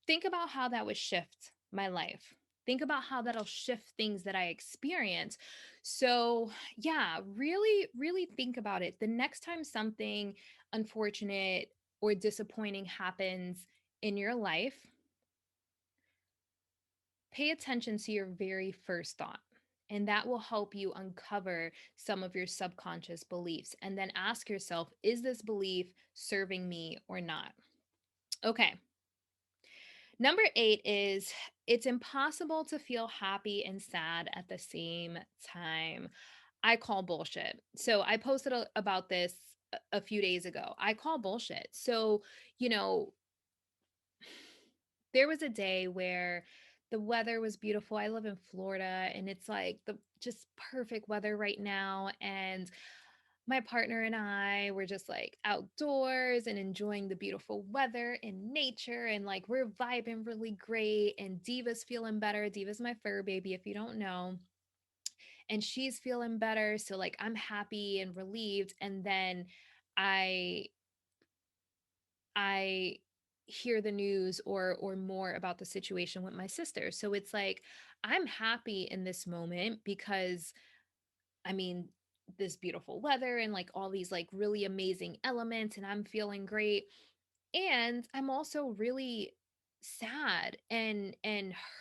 Think about how that would shift my life. Think about how that'll shift things that I experience. So, yeah, really, really think about it. The next time something unfortunate or disappointing happens in your life, pay attention to your very first thought. And that will help you uncover some of your subconscious beliefs. And then ask yourself, is this belief serving me or not? Okay, number 8 is it's impossible to feel happy and sad at the same time. I call bullshit. So I posted about this a few days ago. I call bullshit. So, you know, there was a day where the weather was beautiful. I live in Florida and it's like the just perfect weather right now. And my partner and I were just like outdoors and enjoying the beautiful weather and nature. And like we're vibing really great. And Diva's feeling better. Diva's my fur baby, if you don't know. And she's feeling better. So like I'm happy and relieved. And then I I hear the news or more about the situation with my sister. So it's like I'm happy in this moment because I mean, this beautiful weather and like all these like really amazing elements and I'm feeling great. And I'm also really sad and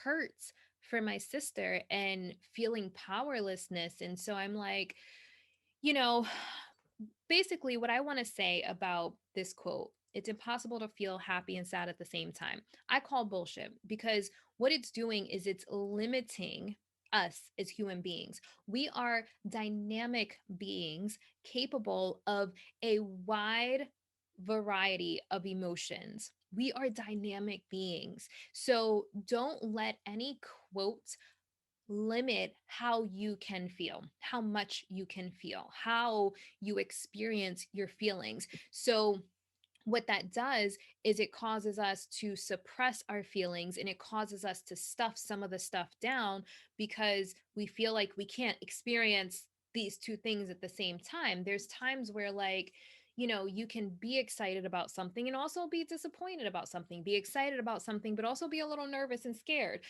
hurt for my sister and feeling powerlessness. And so I'm like, you know, basically what I want to say about this quote, it's impossible to feel happy and sad at the same time. I call bullshit because what it's doing is it's limiting us as human beings. We are dynamic beings capable of a wide variety of emotions. We are dynamic beings. So don't let any quote limit how you can feel, how much you can feel, how you experience your feelings. So, what that does is it causes us to suppress our feelings and it causes us to stuff some of the stuff down because we feel like we can't experience these two things at the same time. There's times where, like, you can be excited about something and also be disappointed about something, be excited about something, but also be a little nervous and scared,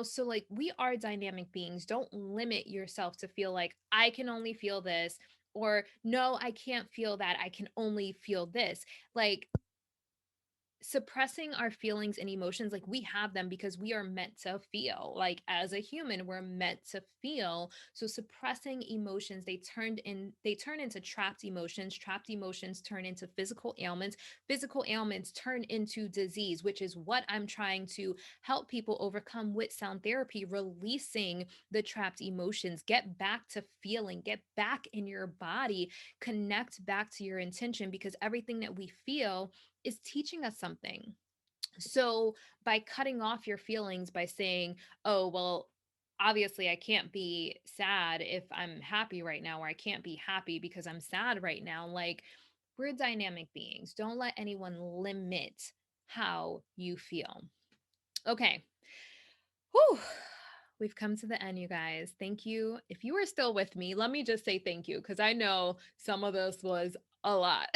so like we are dynamic beings. Don't limit yourself to feel like I can only feel this, or no, I can't feel that. I can only feel this. Like suppressing our feelings and emotions, like, we have them because we are meant to feel. Like, as a human, we're meant to feel. So suppressing emotions, they turn into trapped emotions turn into physical ailments turn into disease, which is what I'm trying to help people overcome with sound therapy, releasing the trapped emotions. Get back to feeling, get back in your body, connect back to your intention, because everything that we feel is teaching us something. So by cutting off your feelings, by saying, oh, well, obviously I can't be sad if I'm happy right now, or I can't be happy because I'm sad right now. Like, we're dynamic beings. Don't let anyone limit how you feel. Okay. Whew. We've come to the end, you guys. Thank you. If you are still with me, let me just say thank you, because I know some of this was a lot.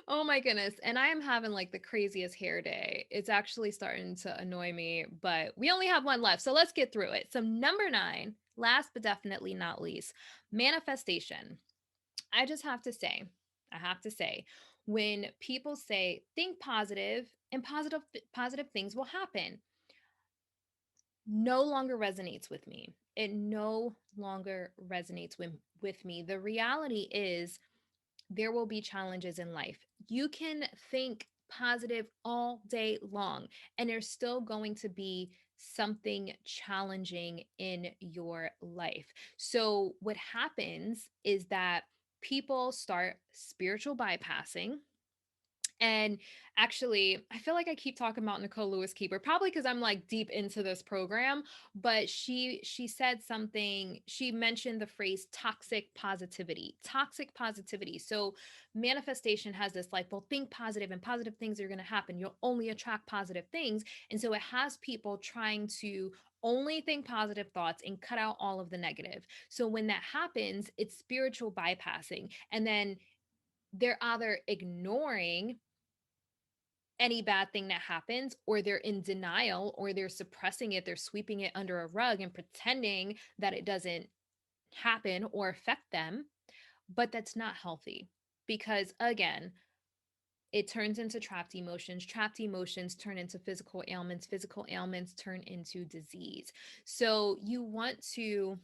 Oh my goodness. And I am having like the craziest hair day. It's actually starting to annoy me, but we only have one left. So let's get through it. So, number 9, last but definitely not least, manifestation. I just have to say, I have to say, when people say think positive and positive things will happen, no longer resonates with me. It no longer resonates with me. The reality is, there will be challenges in life. You can think positive all day long, and there's still going to be something challenging in your life. So, what happens is that people start spiritual bypassing. And actually, I feel like I keep talking about Nicole Lewis Keeper, probably because I'm like deep into this program. But she said something. She mentioned the phrase toxic positivity. Toxic positivity. So manifestation has this like, well, think positive and positive things are going to happen. You'll only attract positive things. And so it has people trying to only think positive thoughts and cut out all of the negative. So when that happens, it's spiritual bypassing. And then they're either ignoring any bad thing that happens, or they're in denial, or they're suppressing it, they're sweeping it under a rug and pretending that it doesn't happen or affect them. But that's not healthy, because again, it turns into trapped emotions turn into physical ailments turn into disease. So you want to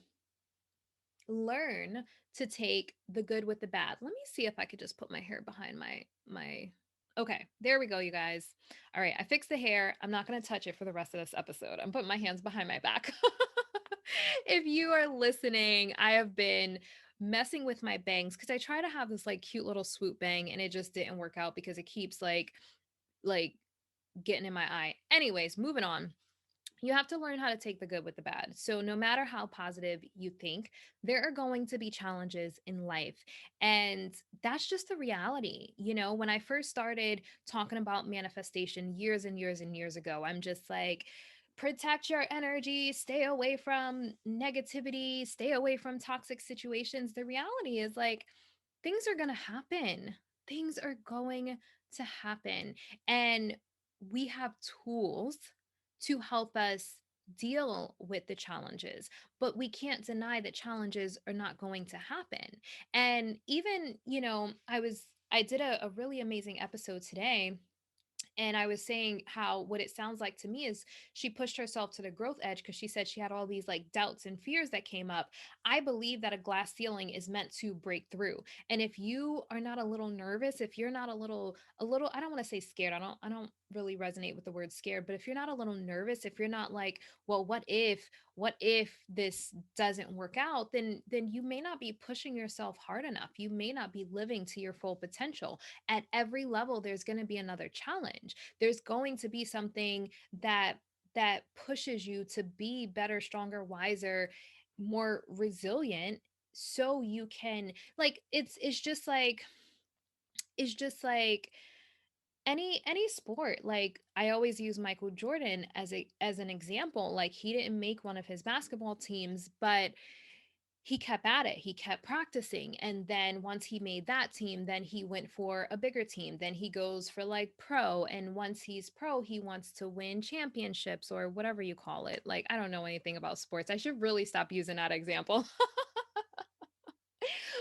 learn to take the good with the bad. Let me see if I could just put my hair behind my Okay, there we go, you guys. All right, I fixed the hair. I'm not going to touch it for the rest of this episode. I'm putting my hands behind my back. If you are listening, I have been messing with my bangs because I try to have this like cute little swoop bang, and it just didn't work out because it keeps like getting in my eye. Anyways, moving on. You have to learn how to take the good with the bad. So, no matter how positive you think, there are going to be challenges in life. And that's just the reality. You know, when I first started talking about manifestation years and years and years ago, I'm just like, protect your energy, stay away from negativity, stay away from toxic situations. The reality is, like, things are going to happen. Things are going to happen. And we have tools to help us deal with the challenges, but we can't deny that challenges are not going to happen. And even, I did a really amazing episode today, and I was saying how what it sounds like to me is she pushed herself to the growth edge because she said she had all these like doubts and fears that came up. I believe that a glass ceiling is meant to break through. And if you are not a little nervous, if you're not a little, I don't want to say scared. I don't really resonate with the word scared, but if you're not a little nervous, if you're not like, well, what if this doesn't work out, then you may not be pushing yourself hard enough. You may not be living to your full potential. At every level there's going to be another challenge. There's going to be something that pushes you to be better, stronger, wiser, more resilient, so you can, like, it's just like any sport. Like, I always use Michael Jordan as an example. Like, he didn't make one of his basketball teams, but he kept at it. He kept practicing. And then once he made that team, then he went for a bigger team. Then he goes for like pro. And once he's pro, he wants to win championships or whatever you call it. Like, I don't know anything about sports. I should really stop using that example.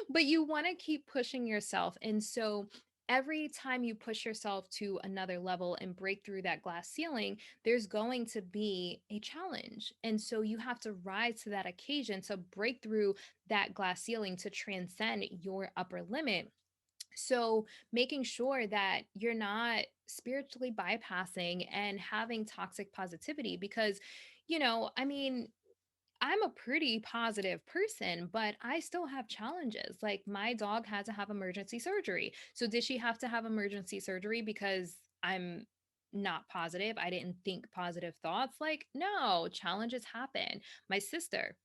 But you want to keep pushing yourself. And so every time you push yourself to another level and break through that glass ceiling, there's going to be a challenge. And so you have to rise to that occasion to break through that glass ceiling to transcend your upper limit. So, making sure that you're not spiritually bypassing and having toxic positivity because, I mean, I'm a pretty positive person, but I still have challenges. Like my dog had to have emergency surgery. So did she have to have emergency surgery because I'm not positive? I didn't think positive thoughts. Like, no, challenges happen. My sister,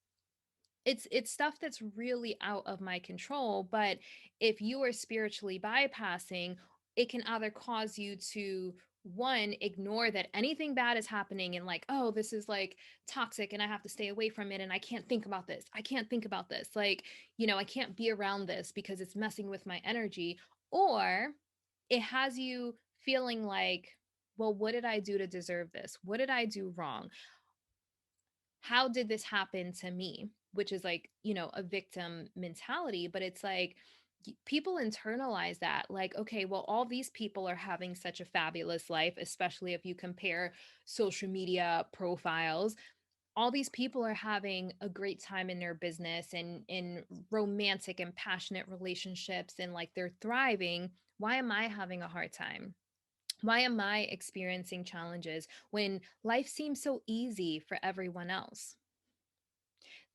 it's stuff that's really out of my control, but if you are spiritually bypassing, it can either cause you to one ignore that anything bad is happening and like, oh, this is like toxic and I have to stay away from it and I can't think about this, I can't think about this, like, I can't be around this because it's messing with my energy. Or it has you feeling like, well, what did I do to deserve this? What did I do wrong? How did this happen to me? Which is like, a victim mentality, but it's like people internalize that like, okay, well, all these people are having such a fabulous life, especially if you compare social media profiles. All these people are having a great time in their business and in romantic and passionate relationships and like they're thriving. Why am I having a hard time? Why am I experiencing challenges when life seems so easy for everyone else?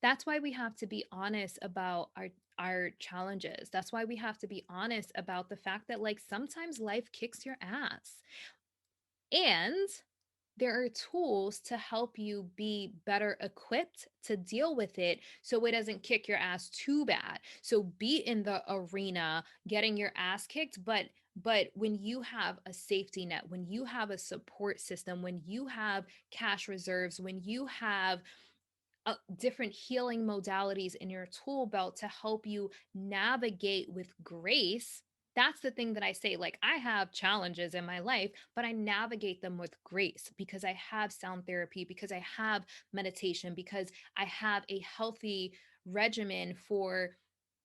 That's why we have to be honest about our challenges. That's why we have to be honest about the fact that like sometimes life kicks your ass. And there are tools to help you be better equipped to deal with it so it doesn't kick your ass too bad. So be in the arena getting your ass kicked, but when you have a safety net, when you have a support system, when you have cash reserves, when you have different healing modalities in your tool belt to help you navigate with grace. That's the thing that I say. Like, I have challenges in my life, but I navigate them with grace because I have sound therapy, because I have meditation, because I have a healthy regimen for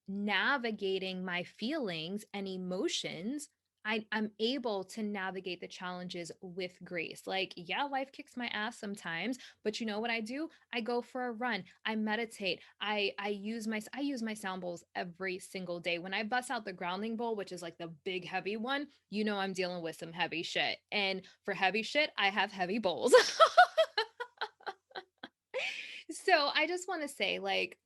navigating my feelings and emotions. I'm able to navigate the challenges with grace. Like, yeah, life kicks my ass sometimes, but you know what I do? I go for a run. I meditate. I use my sound bowls every single day. When I bust out the grounding bowl, which is like the big heavy one, I'm dealing with some heavy shit. And for heavy shit, I have heavy bowls. So I just want to say, like,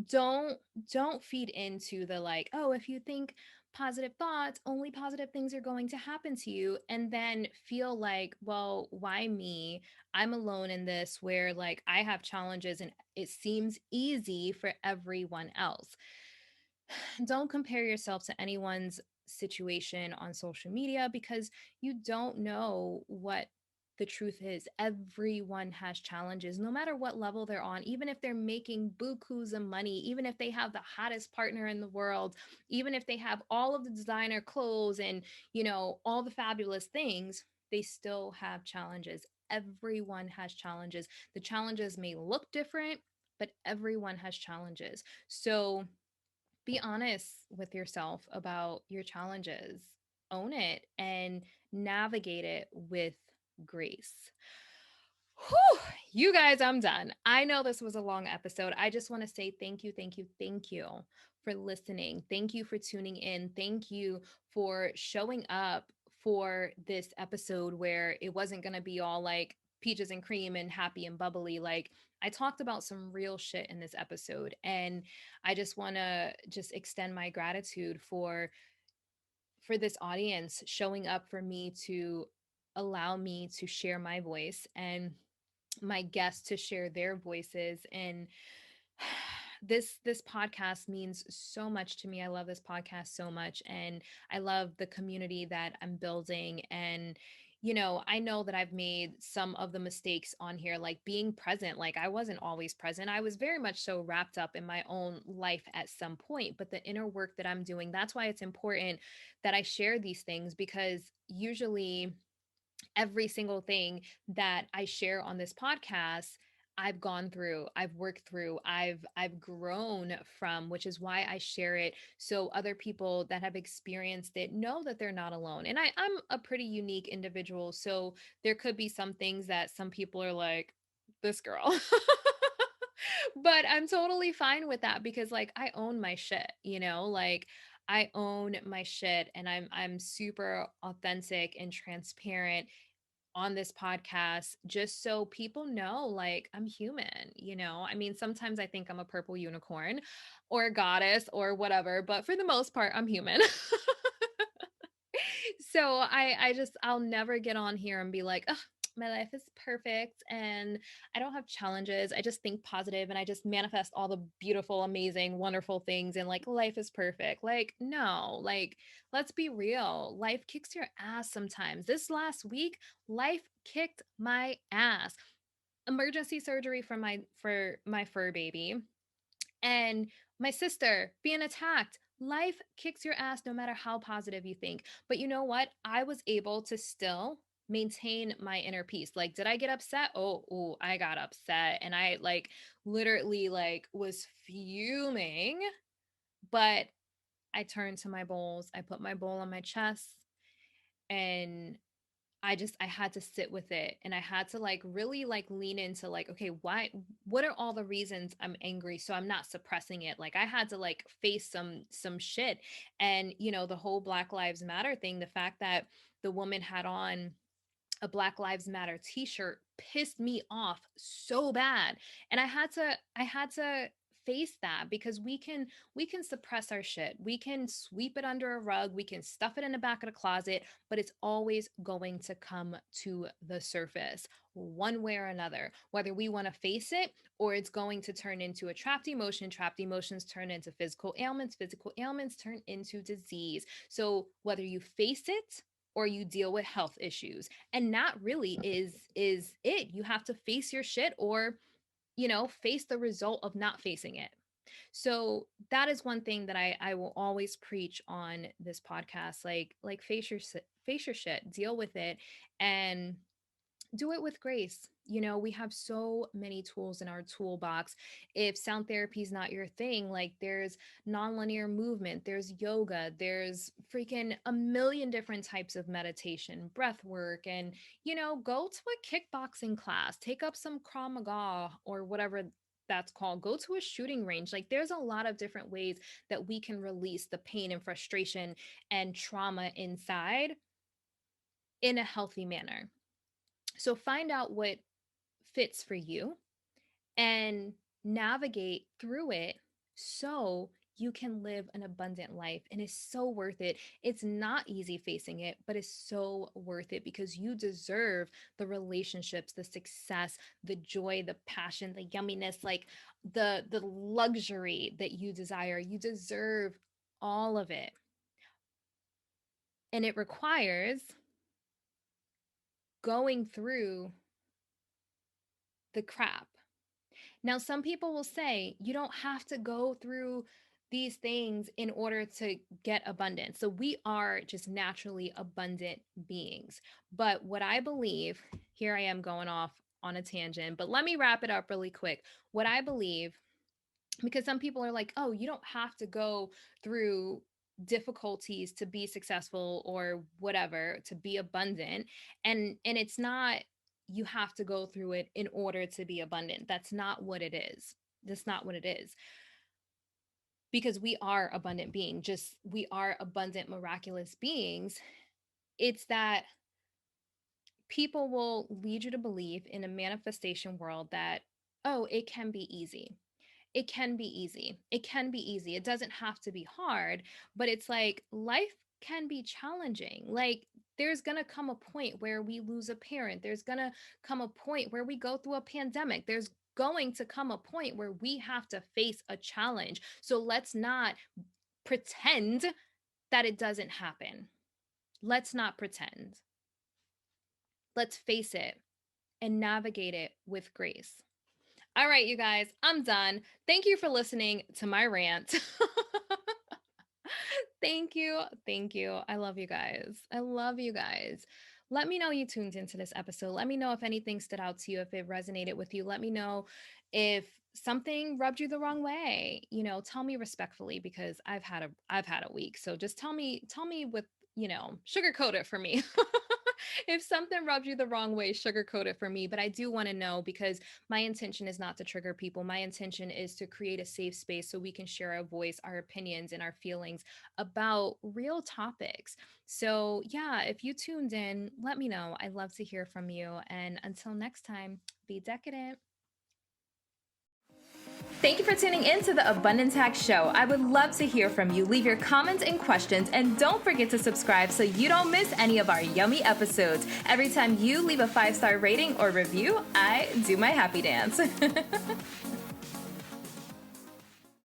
don't don't feed into the like, oh, if you think positive thoughts, only positive things are going to happen to you, and then feel like, well, why me? I'm alone in this, where like I have challenges and it seems easy for everyone else. Don't compare yourself to anyone's situation on social media because you don't know what the truth is. Everyone has challenges, no matter what level they're on, even if they're making bukus of money, even if they have the hottest partner in the world, even if they have all of the designer clothes and, all the fabulous things, they still have challenges. Everyone has challenges. The challenges may look different, but everyone has challenges. So, be honest with yourself about your challenges, own it, and navigate it with grace. Whew, you guys, I'm done. I know this was a long episode. I just want to say thank you, thank you, thank you for listening. Thank you for tuning in. Thank you for showing up for this episode where it wasn't going to be all like peaches and cream and happy and bubbly. Like, I talked about some real shit in this episode, and I just want to just extend my gratitude for this audience showing up for me to allow me to share my voice and my guests to share their voices. And this podcast means so much to me. I love this podcast so much, and I love the community that I'm building. And I know that I've made some of the mistakes on here, like being present. Like, I wasn't always present. I was very much so wrapped up in my own life at some point, but the inner work that I'm doing, that's why it's important that I share these things, because usually every single thing that I share on this podcast, I've gone through, I've worked through, I've grown from, which is why I share it so other people that have experienced it know that they're not alone. And I'm a pretty unique individual, so there could be some things that some people are like, this girl. But I'm totally fine with that because like I own my shit, you know? Like I own my shit and I'm super authentic and transparent on this podcast just so people know like I'm human, you know? I mean, sometimes I think I'm a purple unicorn or a goddess or whatever, but for the most part, I'm human. So I just I'll never get on here and be like, "Ugh, my life is perfect and I don't have challenges. I just think positive and I just manifest all the beautiful, amazing, wonderful things and like life is perfect." Like, no, like let's be real. Life kicks your ass sometimes. This last week, life kicked my ass. Emergency surgery for my fur baby and my sister being attacked. Life kicks your ass no matter how positive you think. But you know what? I was able to still maintain my inner peace. Like, did I get upset? Oh, I got upset. And I like literally like was fuming. But I turned to my bowls. I put my bowl on my chest and I had to sit with it and I had to like really like lean into like, okay, what are all the reasons I'm angry? So I'm not suppressing it. Like I had to like face some shit. And you know, the whole Black Lives Matter thing, the fact that the woman had on a Black Lives Matter t-shirt pissed me off so bad. And I had to face that because we can suppress our shit. We can sweep it under a rug, we can stuff it in the back of the closet, but it's always going to come to the surface one way or another. Whether we want to face it or it's going to turn into a trapped emotion, trapped emotions turn into physical ailments turn into disease. So whether you face it or you deal with health issues, and that really is it. You have to face your shit or you know face the result of not facing it. So that is one thing that I will always preach on this podcast, like face your shit, deal with it, and do it with grace. You know, we have so many tools in our toolbox. If sound therapy is not your thing, like there's nonlinear movement, there's yoga, there's freaking a million different types of meditation, breath work, and, you know, go to a kickboxing class, take up some Krav Maga or whatever that's called, go to a shooting range. Like there's a lot of different ways that we can release the pain and frustration and trauma inside in a healthy manner. So find out what fits for you and navigate through it so you can live an abundant life. And it's so worth it. It's not easy facing it, but it's so worth it because you deserve the relationships, the success, the joy, the passion, the yumminess, like the luxury that you desire. You deserve all of it. And it requires going through the crap. Now, some people will say you don't have to go through these things in order to get abundance. So we are just naturally abundant beings. But what I believe, here I am going off on a tangent, but let me wrap it up really quick. What I believe, because some people are like, oh, you don't have to go through difficulties to be successful or whatever to be abundant, and it's not you have to go through it in order to be abundant. That's not what it is. That's not what it is. Because we are abundant beings, just we are abundant miraculous beings. It's that people will lead you to believe in a manifestation world that, oh, it can be easy. It can be easy. It can be easy. It doesn't have to be hard, but it's like life can be challenging. Like there's going to come a point where we lose a parent. There's going to come a point where we go through a pandemic. There's going to come a point where we have to face a challenge. So let's not pretend that it doesn't happen. Let's not pretend. Let's face it and navigate it with grace. All right, you guys, I'm done. Thank you for listening to my rant. Thank you. Thank you. I love you guys. I love you guys. let me know you tuned into this episode. Let me know if anything stood out to you, if it resonated with you. Let me know if something rubbed you the wrong way. Tell me respectfully because I've had a week. So just tell me with, sugarcoat it for me. If something rubbed you the wrong way, sugarcoat it for me. But I do want to know because my intention is not to trigger people. My intention is to create a safe space so we can share our voice, our opinions, and our feelings about real topics. So, yeah, if you tuned in, let me know. I'd love to hear from you. And until next time, be decadent. Thank you for tuning in to the Abundance Hack Show. I would love to hear from you. Leave your comments and questions, and don't forget to subscribe so you don't miss any of our yummy episodes. Every time you leave a 5-star rating or review, I do my happy dance.